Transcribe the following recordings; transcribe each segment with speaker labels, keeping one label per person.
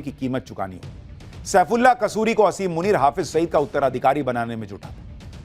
Speaker 1: की कीमत चुकानी होगी। सैफुल्लाह कसूरी को असीम मुनीर हाफिज सईद का उत्तराधिकारी बनाने में जुटा था,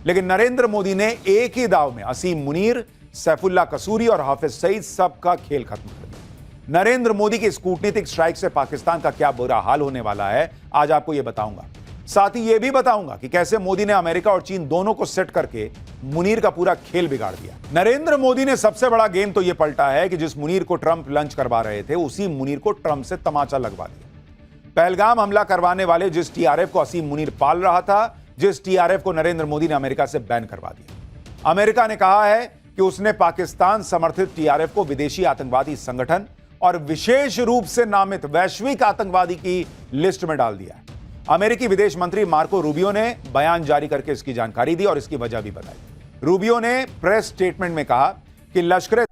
Speaker 1: लेकिन नरेंद्र मोदी ने एक ही दाव में असीम मुनीर, सैफुल्लाह कसूरी और हाफिज सईद सबका खेल खत्म कर दिया। नरेंद्र मोदी की इस कूटनीतिक स्ट्राइक से पाकिस्तान का क्या बुरा हाल होने वाला है, आज आपको यह बताऊंगा। साथ ही यह भी बताऊंगा कि कैसे मोदी ने अमेरिका और चीन दोनों को सेट करके मुनीर का पूरा खेल बिगाड़ दिया। नरेंद्र मोदी ने सबसे बड़ा गेम तो यह पलटा है कि जिस मुनीर को ट्रंप लंच करवा रहे थे, उसी मुनीर को ट्रंप से तमाचा लगवा दिया। पहलगाम हमला करवाने वाले जिस टीआरएफ को असीम मुनीर पाल रहा था, जिस टीआरएफ को नरेंद्र मोदी ने अमेरिका से बैन करवा दिया। अमेरिका ने कहा है कि उसने पाकिस्तान समर्थित टीआरएफ को विदेशी आतंकवादी संगठन और विशेष रूप से नामित वैश्विक आतंकवादी की लिस्ट में डाल दिया है। अमेरिकी विदेश मंत्री मार्को रूबियो ने बयान जारी करके इसकी जानकारी दी और इसकी वजह भी बताई। रूबियो ने प्रेस स्टेटमेंट में कहा कि लश्कर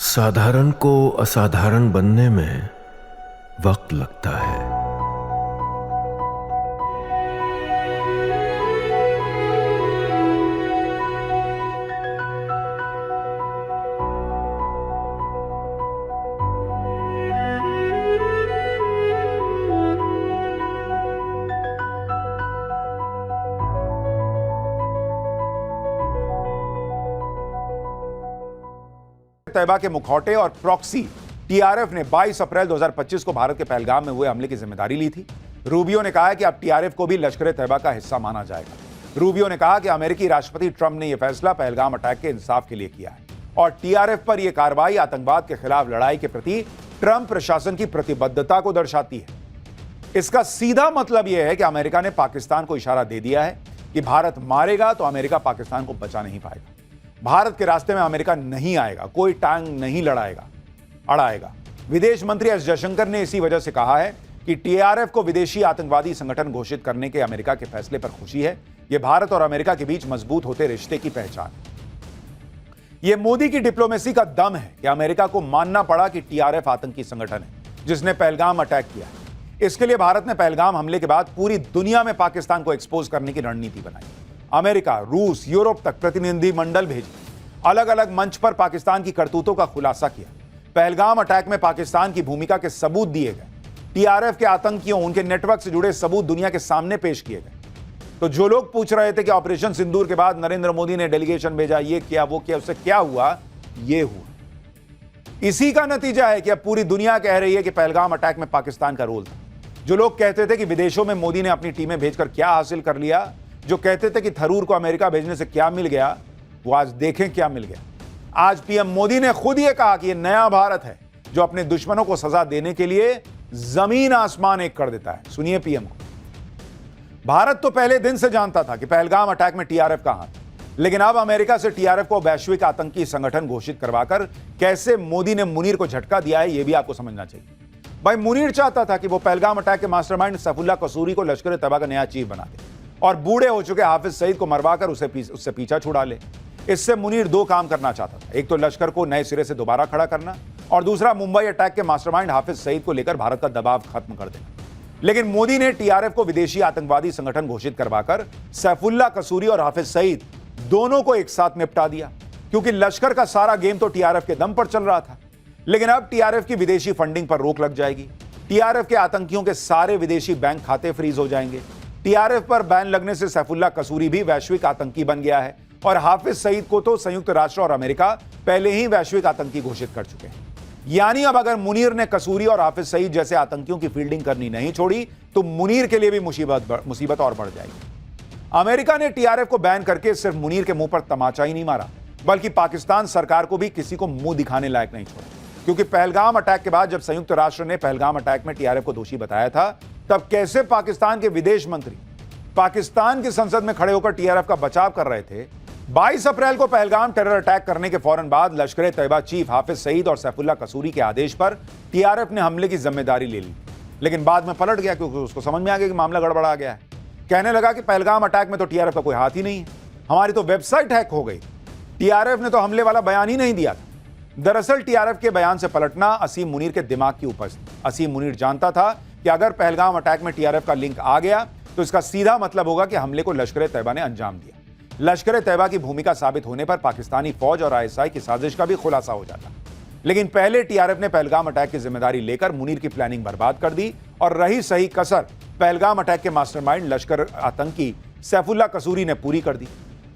Speaker 2: साधारण को असाधारण बनने में वक्त लगता है।
Speaker 1: तैयबा के मुखौटे और प्रॉक्सी टीआरएफ ने 22 अप्रैल 2025 को भारत के पहलगाम में हुए हमले की जिम्मेदारी ली थी। रूबियो ने कहा है कि अब टीआरएफ को भी लश्कर तैयबा का हिस्सा माना जाएगा। रूबियो ने कहा कि अमेरिकी राष्ट्रपति ट्रंप ने यह फैसला पहलगाम अटैक के इंसाफ के लिए किया है और टीआरएफ पर यह कार्रवाई आतंकवाद के खिलाफ लड़ाई के प्रति ट्रंप प्रशासन की प्रतिबद्धता को दर्शाती है। इसका सीधा मतलब यह है कि अमेरिका ने पाकिस्तान को इशारा दे दिया है कि भारत मारेगा तो अमेरिका पाकिस्तान को बचा नहीं पाएगा। भारत के रास्ते में अमेरिका नहीं आएगा, कोई टांग नहीं अड़ाएगा। विदेश मंत्री एस जयशंकर ने इसी वजह से कहा है कि टीआरएफ को विदेशी आतंकवादी संगठन घोषित करने के अमेरिका के फैसले पर खुशी है। यह भारत और अमेरिका के बीच मजबूत होते रिश्ते की पहचान है। यह मोदी की डिप्लोमेसी का दम है कि अमेरिका को मानना पड़ा कि टीआरएफ आतंकी संगठन है जिसने पहलगाम अटैक किया है। इसके लिए भारत ने पहलगाम हमले के बाद पूरी दुनिया में पाकिस्तान को एक्सपोज करने की रणनीति बनाई। अमेरिका, रूस, यूरोप तक प्रतिनिधि मंडल भेजे, अलग अलग मंच पर पाकिस्तान की करतूतों का खुलासा किया। पहलगाम अटैक में पाकिस्तान की भूमिका के सबूत दिए गए। टीआरएफ के आतंकियों, उनके नेटवर्क से जुड़े सबूत दुनिया के सामने पेश किए गए। तो जो लोग पूछ रहे थे कि ऑपरेशन सिंदूर के बाद नरेंद्र मोदी ने डेलीगेशन भेजा, ये किया, वो किया, उससे क्या हुआ, ये हुआ। इसी का नतीजा है कि अब पूरी दुनिया कह रही है कि पहलगाम अटैक में पाकिस्तान का रोल था। जो लोग कहते थे कि विदेशों में मोदी ने अपनी टीमें भेजकर क्या हासिल कर लिया, जो कहते थे कि थरूर को अमेरिका भेजने से क्या मिल गया, वो आज देखें क्या मिल गया। आज पीएम मोदी ने खुद ये कहा कि ये नया भारत है जो अपने दुश्मनों को सजा देने के लिए जमीन आसमान एक कर देता है। सुनिए पीएम को। भारत तो पहले दिन से जानता था कि पहलगाम अटैक में टीआरएफ का हाथ, लेकिन अब अमेरिका से टीआरएफ को वैश्विक आतंकी संगठन घोषित करवाकर कैसे मोदी ने मुनीर को झटका दिया है, यह भी आपको समझना चाहिए। भाई, मुनीर चाहता था कि वो पहलगाम अटैक के मास्टरमाइंड सैफुल्लाह कसूरी को लश्कर तैयबा का नया चीफ बना दे और बूढ़े हो चुके हाफिज सईद को मरवाकर उससे पीछा छुड़ा ले। इससे मुनीर दो काम करना चाहता था, एक तो लश्कर को नए सिरे से दोबारा खड़ा करना और दूसरा मुंबई अटैक के मास्टरमाइंड हाफिज सईद को लेकर भारत का दबाव खत्म कर देना। लेकिन मोदी ने टीआरएफ को विदेशी आतंकवादी संगठन घोषित करवाकर सैफुल्लाह कसूरी और हाफिज सईद दोनों को एक साथ निपटा दिया, क्योंकि लश्कर का सारा गेम तो टीआरएफ के दम पर चल रहा था। लेकिन अब टीआरएफ की विदेशी फंडिंग पर रोक लग जाएगी। टीआरएफ के आतंकियों के सारे विदेशी बैंक खाते फ्रीज हो जाएंगे। टीआरएफ पर बैन लगने से सैफुल्लाह कसूरी भी वैश्विक आतंकी बन गया है और हाफिज सईद को तो संयुक्त राष्ट्र और अमेरिका पहले ही वैश्विक आतंकी घोषित कर चुके हैं। यानी अब अगर मुनीर ने कसूरी और हाफिज सईद जैसे आतंकियों की फील्डिंग करनी नहीं छोड़ी तो मुनीर के लिए भी मुसीबत और बढ़ जाएगी। अमेरिका ने टीआरएफ को बैन करके सिर्फ मुनीर के मुंह पर तमाचा ही नहीं मारा, बल्कि पाकिस्तान सरकार को भी किसी को मुंह दिखाने लायक नहीं छोड़ा। क्योंकि पहलगाम अटैक के बाद जब संयुक्त राष्ट्र ने पहलगाम अटैक में टीआरएफ को दोषी बताया था, तब कैसे पाकिस्तान के विदेश मंत्री पाकिस्तान की संसद में खड़े होकर टीआरएफ का बचाव कर रहे थे। 22 अप्रैल को पहलगाम टेरर अटैक करने के फौरन बाद लश्कर तैयबा चीफ हाफिज सईद और सैफुल्लाह कसूरी के आदेश पर टीआरएफ ने हमले की जिम्मेदारी ले ली, लेकिन बाद में पलट गया क्योंकि उसको समझ में आ गया कि मामला गड़बड़ा गया है। कहने लगा कि पहलगाम अटैक में तो टीआरएफ का कोई हाथ ही नहीं है, हमारी तो वेबसाइट हैक हो गई, टीआरएफ ने तो हमले वाला बयान ही नहीं दिया था। दरअसल टीआरएफ के बयान से पलटना असीम मुनीर के दिमाग की उपज थी। असीम मुनीर जानता था कि अगर पहलगाम अटैक में टीआरएफ का लिंक आ गया तो इसका सीधा मतलब होगा कि हमले को लश्कर तैयबा ने अंजाम दिया। लश्कर तैयबा की भूमिका साबित होने पर पाकिस्तानी फौज और आईएसआई की साजिश का भी खुलासा हो जाता। लेकिन पहले टीआरएफ ने पहलगाम अटैक की जिम्मेदारी लेकर मुनीर की प्लानिंग बर्बाद कर दी और रही सही कसर पहलगाम अटैक के मास्टरमाइंड लश्कर आतंकी सैफुल्लाह कसूरी ने पूरी कर दी।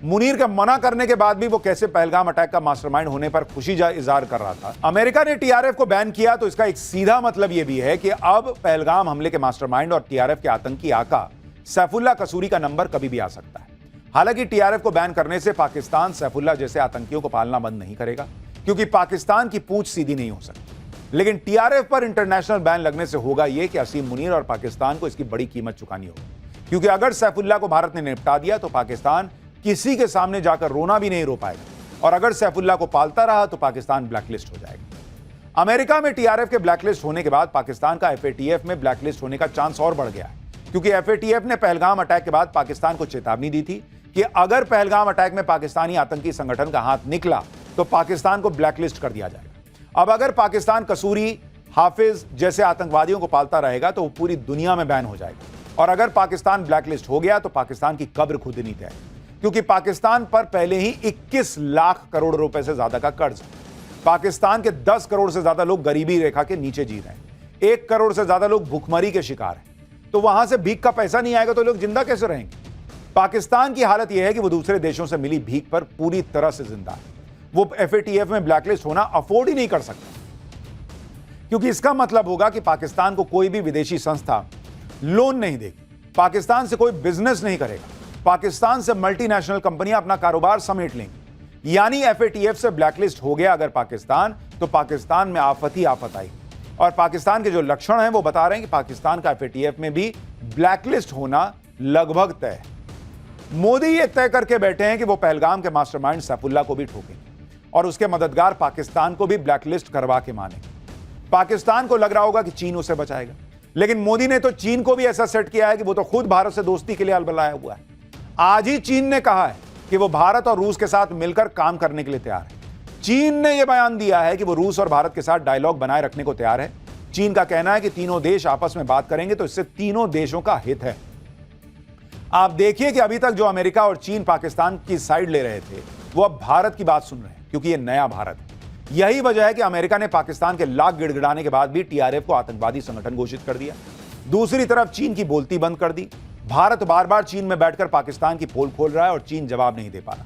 Speaker 1: मुनीर के मना करने के बाद भी वो कैसे पहलगाम अटैक का मास्टरमाइंड होने पर खुशी इजहार कर रहा था। अमेरिका ने टीआरएफ को बैन किया तो इसका एक सीधा मतलब यह भी है कि अब पहलगाम हमले के मास्टरमाइंड और टीआरएफ के आतंकी आका सैफुल्लाह कसूरी का नंबर कभी भी आ सकता है। हालांकि टीआरएफ को बैन करने से पाकिस्तान सैफुल्लाह जैसे आतंकियों को पालना बंद नहीं करेगा, क्योंकि पाकिस्तान की पूंछ सीधी नहीं हो सकती। लेकिन टीआरएफ पर इंटरनेशनल बैन लगने से होगा यह कि असीम मुनीर और पाकिस्तान को इसकी बड़ी कीमत चुकानी होगी, क्योंकि अगर सैफुल्लाह को भारत ने निपटा दिया तो पाकिस्तान किसी के सामने जाकर रोना भी नहीं रो पाएगा, और अगर सैफुल्लाह को पालता रहा तो पाकिस्तान ब्लैकलिस्ट हो जाएगा। अमेरिका में टीआरएफ के ब्लैकलिस्ट होने के बाद पाकिस्तान का एफएटीएफ में ब्लैकलिस्ट होने का चांस और बढ़ गया है, क्योंकि एफएटीएफ ने पहलगाम अटैक के बाद पाकिस्तान को चेतावनी दी थी कि अगर पहलगाम अटैक में पाकिस्तानी आतंकी संगठन का हाथ निकला तो पाकिस्तान को ब्लैकलिस्ट कर दिया जाएगा। अब अगर पाकिस्तान कसूरी, हाफिज जैसे आतंकवादियों को पालता रहेगा तो वो पूरी दुनिया में बैन हो जाएगा, और अगर पाकिस्तान ब्लैकलिस्ट हो गया तो पाकिस्तान की कब्र खुद नहीं तय, क्योंकि पाकिस्तान पर पहले ही 21 लाख करोड़ रुपए से ज्यादा का कर्ज। पाकिस्तान के 10 करोड़ से ज्यादा लोग गरीबी रेखा के नीचे जी रहे हैं, 1 करोड़ से ज्यादा लोग भूखमरी के शिकार हैं। तो वहां से भीख का पैसा नहीं आएगा तो लोग जिंदा कैसे रहेंगे? पाकिस्तान की हालत यह है कि वो दूसरे देशों से मिली भीख पर पूरी तरह से जिंदा है। वो एफएटीएफ में ब्लैकलिस्ट होना अफोर्ड ही नहीं कर सकता, क्योंकि इसका मतलब होगा कि पाकिस्तान को कोई भी विदेशी संस्था लोन नहीं देगी, पाकिस्तान से कोई बिजनेस नहीं करेगा, पाकिस्तान से मल्टीनेशनल कंपनियां अपना कारोबार समेट लेंगी। यानी एफएटीएफ से ब्लैकलिस्ट हो गया अगर पाकिस्तान, तो पाकिस्तान में आफत ही आफत आई। और पाकिस्तान के जो लक्षण हैं वो बता रहे हैं कि पाकिस्तान का एफएटीएफ में भी ब्लैकलिस्ट होना लगभग तय है। मोदी ये तय करके बैठे हैं कि वो पहलगाम के मास्टरमाइंड सैफुल्लाह को भी ठोकेंगे और उसके मददगार पाकिस्तान को भी ब्लैकलिस्ट करवा के मानेंगे। पाकिस्तान को लग रहा होगा कि चीन उसे बचाएगा, लेकिन मोदी ने तो चीन को भी ऐसा सेट किया है कि वो तो खुद भारत से दोस्ती के लिए अलबलाया हुआ है। आज ही चीन ने कहा है कि वो भारत और रूस के साथ मिलकर काम करने के लिए तैयार है। चीन ने यह बयान दिया है कि वो रूस और भारत के साथ डायलॉग बनाए रखने को तैयार है। चीन का कहना है कि तीनों देश आपस में बात करेंगे तो इससे तीनों देशों का हित है। आप देखिए कि अभी तक जो अमेरिका और चीन पाकिस्तान की साइड ले रहे थे वो अब भारत की बात सुन रहे हैं, क्योंकि ये नया भारत है। यही वजह है कि अमेरिका ने पाकिस्तान के लाख गिड़गिड़ाने के बाद भी टीआरएफ को आतंकवादी संगठन घोषित कर दिया। दूसरी तरफ चीन की बोलती बंद कर दी। भारत बार बार चीन में बैठकर पाकिस्तान की पोल खोल रहा है और चीन जवाब नहीं दे पा रहा।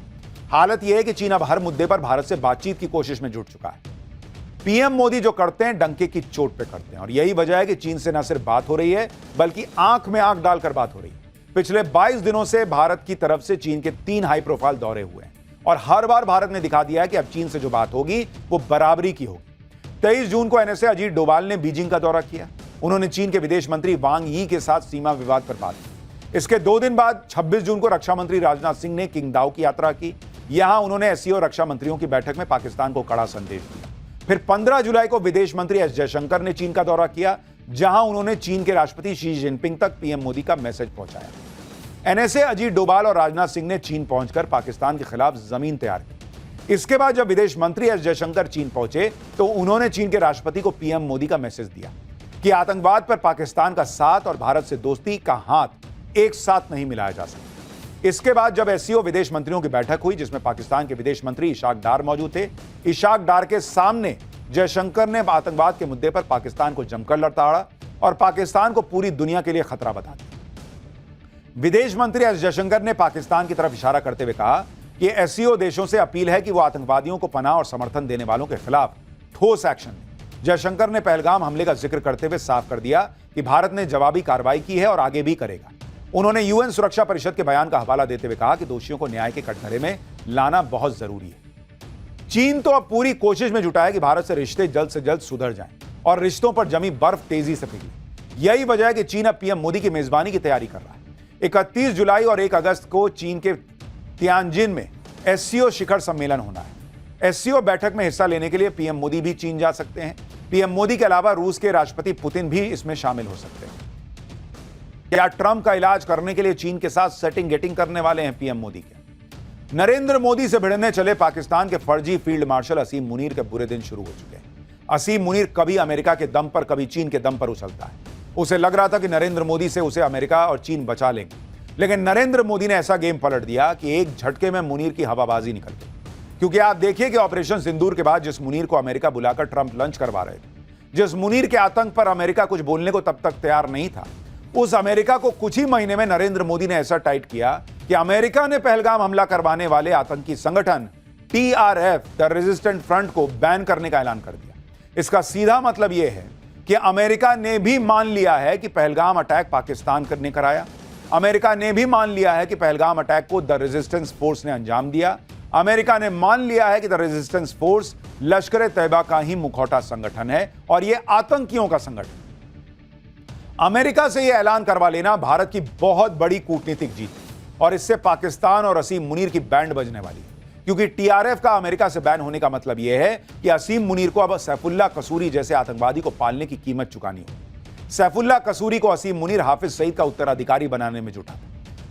Speaker 1: हालत यह है कि चीन अब हर मुद्दे पर भारत से बातचीत की कोशिश में जुट चुका है। पीएम मोदी जो करते हैं डंके की चोट पे करते हैं, और यही वजह है कि चीन से न सिर्फ बात हो रही है बल्कि आंख में आंख डालकर बात हो रही है। पिछले 22 दिनों से भारत की तरफ से चीन के 3 हाई प्रोफाइल दौरे हुए हैं, और हर बार भारत ने दिखा दिया है कि अब चीन से जो बात होगी वो बराबरी की होगी। 23 जून को एनएसए अजीत डोभाल ने बीजिंग का दौरा किया। उन्होंने चीन के विदेश मंत्री वांग यी के साथ सीमा विवाद पर बात की। इसके 2 दिन बाद 26 जून को रक्षा मंत्री राजनाथ सिंह ने किंगदाओ की यात्रा की। यहां उन्होंने एससीओ रक्षा मंत्रियों की बैठक में पाकिस्तान को कड़ा संदेश दिया। फिर 15 जुलाई को विदेश मंत्री एस जयशंकर ने चीन का दौरा किया, जहां उन्होंने चीन के राष्ट्रपति शी जिनपिंग तक पीएम मोदी का मैसेज पहुंचाया। एनएसए अजीत डोभाल और राजनाथ सिंह ने चीन पहुंचकर पाकिस्तान के खिलाफ जमीन तैयार की। इसके बाद जब विदेश मंत्री एस जयशंकर चीन पहुंचे तो उन्होंने चीन के राष्ट्रपति को पीएम मोदी का मैसेज दिया कि आतंकवाद पर पाकिस्तान का साथ और भारत से दोस्ती का हाथ एक साथ नहीं मिलाया जा सकता। इसके बाद जब एससीओ विदेश मंत्रियों की बैठक हुई, जिसमें पाकिस्तान के विदेश मंत्री इशाक डार मौजूद थे, इशाक डार के सामने जयशंकर ने आतंकवाद के मुद्दे पर पाकिस्तान को जमकर लताड़ा और पाकिस्तान को पूरी दुनिया के लिए खतरा बता दिया। विदेश मंत्री एस जयशंकर ने पाकिस्तान की तरफ इशारा करते हुए कहा कि एससीओ देशों से अपील है कि वो आतंकवादियों को पनाह और समर्थन देने वालों के खिलाफ ठोस एक्शन लें। जयशंकर ने पहलगाम हमले का जिक्र करते हुए साफ कर दिया कि भारत ने जवाबी कार्रवाई की है और आगे भी करेगा। उन्होंने यूएन सुरक्षा परिषद के बयान का हवाला देते हुए कहा कि दोषियों को न्याय के कटघरे में लाना बहुत जरूरी है। चीन तो अब पूरी कोशिश में जुटा है कि भारत से रिश्ते जल्द से जल्द सुधर जाएं और रिश्तों पर जमी बर्फ तेजी से पिघले। यही वजह है कि चीन अब पीएम मोदी की मेजबानी की तैयारी कर रहा है। 31 जुलाई और 1 अगस्त को चीन के तियानजिन में एससीओ शिखर सम्मेलन होना है। एससीओ बैठक में हिस्सा लेने के लिए पीएम मोदी भी चीन जा सकते हैं। पीएम मोदी के अलावा रूस के राष्ट्रपति पुतिन भी इसमें शामिल हो सकते हैं। क्या ट्रंप का इलाज करने के लिए चीन के साथ सेटिंग गेटिंग करने वाले हैं पीएम मोदी के? नरेंद्र मोदी से भिड़ने चले पाकिस्तान के फर्जी फील्ड मार्शल असीम मुनीर के बुरे दिन शुरू हो चुके हैं। असीम मुनीर कभी अमेरिका के दम पर कभी चीन के दम पर उछलता है। उसे लग रहा था कि नरेंद्र मोदी से उसे अमेरिका और चीन बचा लेंगे, लेकिन नरेंद्र मोदी ने ऐसा गेम पलट दिया कि एक झटके में मुनीर की हवाबाजी निकल गई। क्योंकि आप देखिए कि ऑपरेशन सिंदूर के बाद जिस मुनीर को अमेरिका बुलाकर ट्रंप लंच करवा रहे थे, जिस मुनीर के आतंक पर अमेरिका कुछ बोलने को तब तक तैयार नहीं था, उस अमेरिका को कुछ ही महीने में नरेंद्र मोदी ने ऐसा टाइट किया कि अमेरिका ने पहलगाम हमला करवाने वाले आतंकी संगठन टीआरएफ द रेजिस्टेंट फ्रंट को बैन करने का ऐलान कर दिया। इसका सीधा मतलब यह है कि अमेरिका ने भी मान लिया है कि पहलगाम अटैक पाकिस्तान ने कराया। अमेरिका ने भी मान लिया है कि पहलगाम अटैक को द रेजिस्टेंस फोर्स ने अंजाम दिया। अमेरिका ने मान लिया है कि द रेजिस्टेंस फोर्स लश्कर तैयबा का ही मुखौटा संगठन है और यह आतंकियों का संगठन। अमेरिका से यह ऐलान करवा लेना भारत की बहुत बड़ी कूटनीतिक जीत है और इससे पाकिस्तान और असीम मुनीर की बैंड बजने वाली है, क्योंकि टीआरएफ का अमेरिका से बैन होने का मतलब यह है कि असीम मुनीर को अब सैफुल्लाह कसूरी जैसे आतंकवादी को पालने की कीमत चुकानी होगी। सैफुल्लाह कसूरी को असीम मुनीर हाफिज सईद का उत्तराधिकारी बनाने में जुटा था,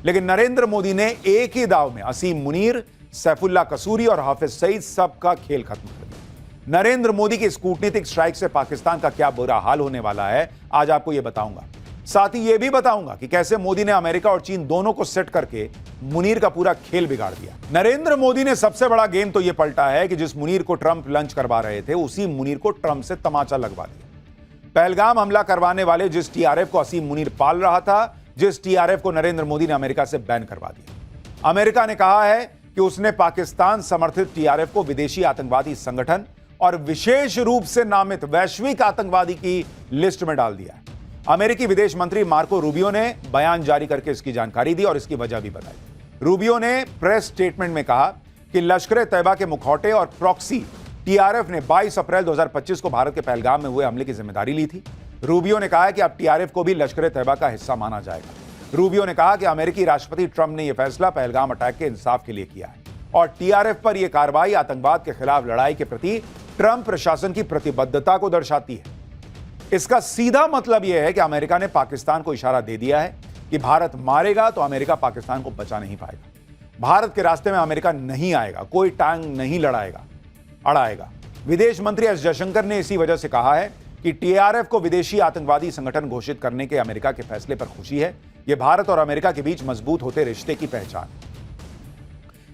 Speaker 1: लेकिन नरेंद्र मोदी ने एक ही दाव में असीम मुनीर, सैफुल्लाह कसूरी और हाफिज सईद सबका खेल खत्म कर दिया। नरेंद्र मोदी की इस कूटनीतिक स्ट्राइक से पाकिस्तान का क्या बुरा हाल होने वाला है, आज आपको यह बताऊंगा। साथ ही यह भी बताऊंगा कि कैसे मोदी ने अमेरिका और चीन दोनों को सेट करके मुनीर का पूरा खेल बिगाड़ दिया। नरेंद्र मोदी ने सबसे बड़ा गेम तो यह पलटा है कि जिस मुनीर को ट्रंप लंच करवा रहे थे, उसी मुनीर को ट्रंप से तमाचा लगवा दिया। पहलगाम हमला करवाने वाले जिस टीआरएफ को असीम मुनीर पाल रहा था, जिस टीआरएफ को नरेंद्र मोदी ने अमेरिका से बैन करवा दिया। अमेरिका ने कहा है कि उसने पाकिस्तान समर्थित टीआरएफ को विदेशी आतंकवादी संगठन और विशेष रूप से नामित वैश्विक आतंकवादी की लिस्ट में डाल दिया है। अमेरिकी विदेश मंत्री मार्को रूबियो ने बयान जारी करके इसकी जानकारी दी और इसकी वजह भी बताई। रूबियो ने प्रेस स्टेटमेंट में कहा कि लश्कर तैयबा के मुखौटे और प्रॉक्सी टीआरएफ ने 22 अप्रैल 2025 को भारत के पहलगाम में हुए हमले की जिम्मेदारी ली थी। रूबियो ने कहा कि अब टीआरएफ को भी लश्कर तैयबा का हिस्सा माना जाएगा। रूबियो ने कहा कि अमेरिकी राष्ट्रपति ट्रंप ने यह फैसला पहलगाम अटैक के इंसाफ के लिए किया है और टीआरएफ पर यह कार्रवाई आतंकवाद के खिलाफ लड़ाई के प्रति ट्रंप प्रशासन की प्रतिबद्धता को दर्शाती है। इसका सीधा मतलब यह है कि अमेरिका ने पाकिस्तान को इशारा दे दिया है कि भारत मारेगा तो अमेरिका पाकिस्तान को बचा नहीं पाएगा। भारत के रास्ते में अमेरिका नहीं आएगा, कोई टांग नहीं अड़ाएगा। विदेश मंत्री एस जयशंकर ने इसी वजह से कहा है कि टीआरएफ को विदेशी आतंकवादी संगठन घोषित करने के अमेरिका के फैसले पर खुशी है। यह भारत और अमेरिका के बीच मजबूत होते रिश्ते की पहचान है।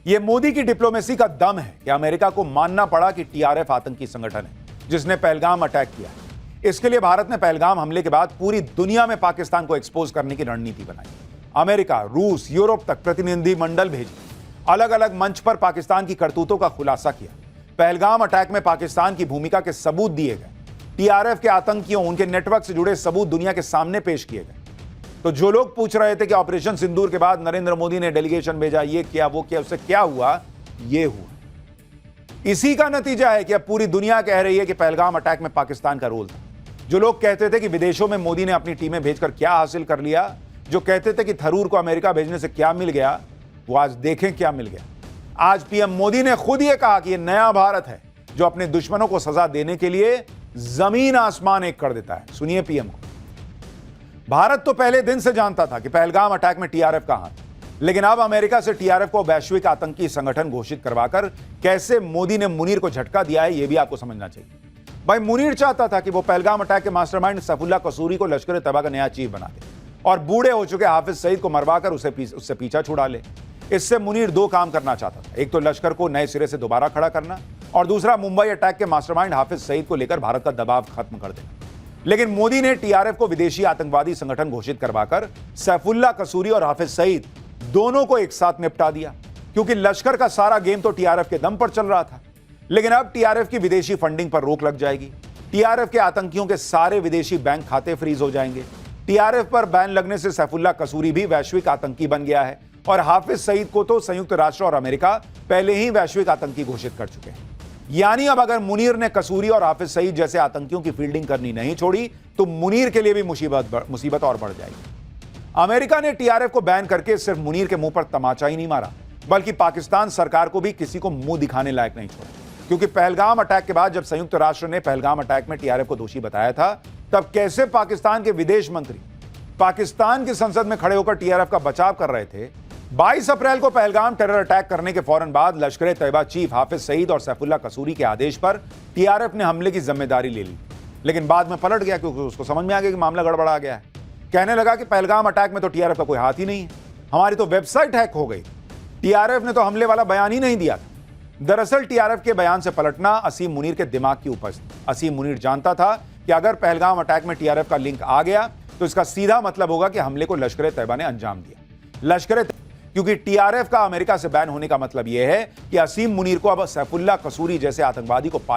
Speaker 1: यह मोदी की डिप्लोमेसी का दम है कि अमेरिका को मानना पड़ा कि टीआरएफ आतंकी संगठन है जिसने पहलगाम अटैक किया है। इसके लिए भारत ने पहलगाम हमले के बाद पूरी दुनिया में पाकिस्तान को एक्सपोज करने की रणनीति बनाई। अमेरिका, रूस, यूरोप तक प्रतिनिधिमंडल भेजे, अलग अलग मंच पर पाकिस्तान की करतूतों का खुलासा किया। पहलगाम अटैक में पाकिस्तान की भूमिका के सबूत दिए गए। टीआरएफ के आतंकियों, उनके नेटवर्क से जुड़े सबूत दुनिया के सामने पेश किए गए। तो जो लोग पूछ रहे थे कि ऑपरेशन सिंदूर के बाद नरेंद्र मोदी ने डेलीगेशन भेजा, ये किया, वो किया, उससे क्या हुआ, ये हुआ। इसी का नतीजा है कि अब पूरी दुनिया कह रही है कि पहलगाम अटैक में पाकिस्तान का रोल था। जो लोग कहते थे कि विदेशों में मोदी ने अपनी टीमें भेजकर क्या हासिल कर लिया, जो कहते थे कि थरूर को अमेरिका भेजने से क्या मिल गया, वो आज देखें क्या मिल गया। आज पीएम मोदी ने खुद ये कहा कि ये नया भारत है जो अपने दुश्मनों को सजा देने के लिए जमीन आसमान एक कर देता है। सुनिए पीएम को। भारत तो पहले दिन से जानता था कि पहलगाम अटैक में टीआरएफ का हाथ, लेकिन अब अमेरिका से टीआरएफ को वैश्विक आतंकी संगठन घोषित करवाकर कैसे मोदी ने मुनीर को झटका दिया है, यह भी आपको समझना चाहिए। भाई, मुनीर चाहता था कि वो पहलगाम अटैक के मास्टरमाइंड सैफुल्लाह कसूरी को लश्कर तैयबा का नया चीफ बना दे और बूढ़े हो चुके हाफिज सईद को मरवाकर उससे पीछा छुड़ा ले। इससे मुनीर दो काम करना चाहता था, एक तो लश्कर को नए सिरे से दोबारा खड़ा करना और दूसरा मुंबई अटैक के मास्टरमाइंड हाफिज सईद को लेकर भारत का दबाव खत्म कर देना। लेकिन मोदी ने टीआरएफ को विदेशी आतंकवादी संगठन घोषित करवाकर सैफुल्लाह कसूरी और हाफिज सईद दोनों को एक साथ निपटा दिया, क्योंकि लश्कर का सारा गेम तो टीआरएफ के दम पर चल रहा था। लेकिन अब टीआरएफ की विदेशी फंडिंग पर रोक लग जाएगी। टीआरएफ के आतंकियों के सारे विदेशी बैंक खाते फ्रीज हो जाएंगे। टीआरएफ पर बैन लगने से सैफुल्लाह कसूरी भी वैश्विक आतंकी बन गया है और हाफिज सईद को तो संयुक्त राष्ट्र और अमेरिका पहले ही वैश्विक आतंकी घोषित कर चुके हैं। यानी अब अगर मुनीर ने कसूरी और हाफिज सईद जैसे आतंकियों की फील्डिंग करनी नहीं छोड़ी तो मुनीर के लिए भी मुसीबत और बढ़ जाएगी। अमेरिका ने टीआरएफ को बैन करके सिर्फ मुनीर के मुंह पर तमाचा ही नहीं मारा, बल्कि पाकिस्तान सरकार को भी किसी को मुंह दिखाने लायक नहीं छोड़ा। क्योंकि पहलगाम अटैक के बाद जब संयुक्त राष्ट्र ने पहलगाम अटैक में टीआरएफ को दोषी बताया था, तब कैसे पाकिस्तान के विदेश मंत्री पाकिस्तान की संसद में खड़े होकर टीआरएफ का बचाव कर रहे थे। 22 अप्रैल को पहलगाम टेरर अटैक करने के फौरन बाद लश्कर तैयबा चीफ हाफिज सईद और सैफुल्लाह कसूरी के आदेश पर टीआरएफ ने हमले की जिम्मेदारी ले ली, लेकिन बाद में पलट गया क्योंकि उसको समझ में आ गया कि मामला गड़बड़ा गया है। कहने लगा कि पहलगाम अटैक में तो टीआरएफ का कोई हाथ ही नहीं है, हमारी तो वेबसाइट हैक हो गई, टीआरएफ ने तो हमले वाला बयान ही नहीं दिया था। दरअसल टीआरएफ के बयान से पलटना असीम मुनीर के दिमाग की उपज थी। असीम मुनीर जानता था कि अगर पहलगाम अटैक में टीआरएफ का लिंक आ गया तो इसका सीधा मतलब होगा कि हमले को लश्कर तैयबा ने अंजाम दिया। क्योंकि टीआरएफ का अमेरिका से बैन होने का मतलब यह है कि असीम मुनीर को अब सैफुल्लाह कसूरी जैसे आतंकवादी को पालने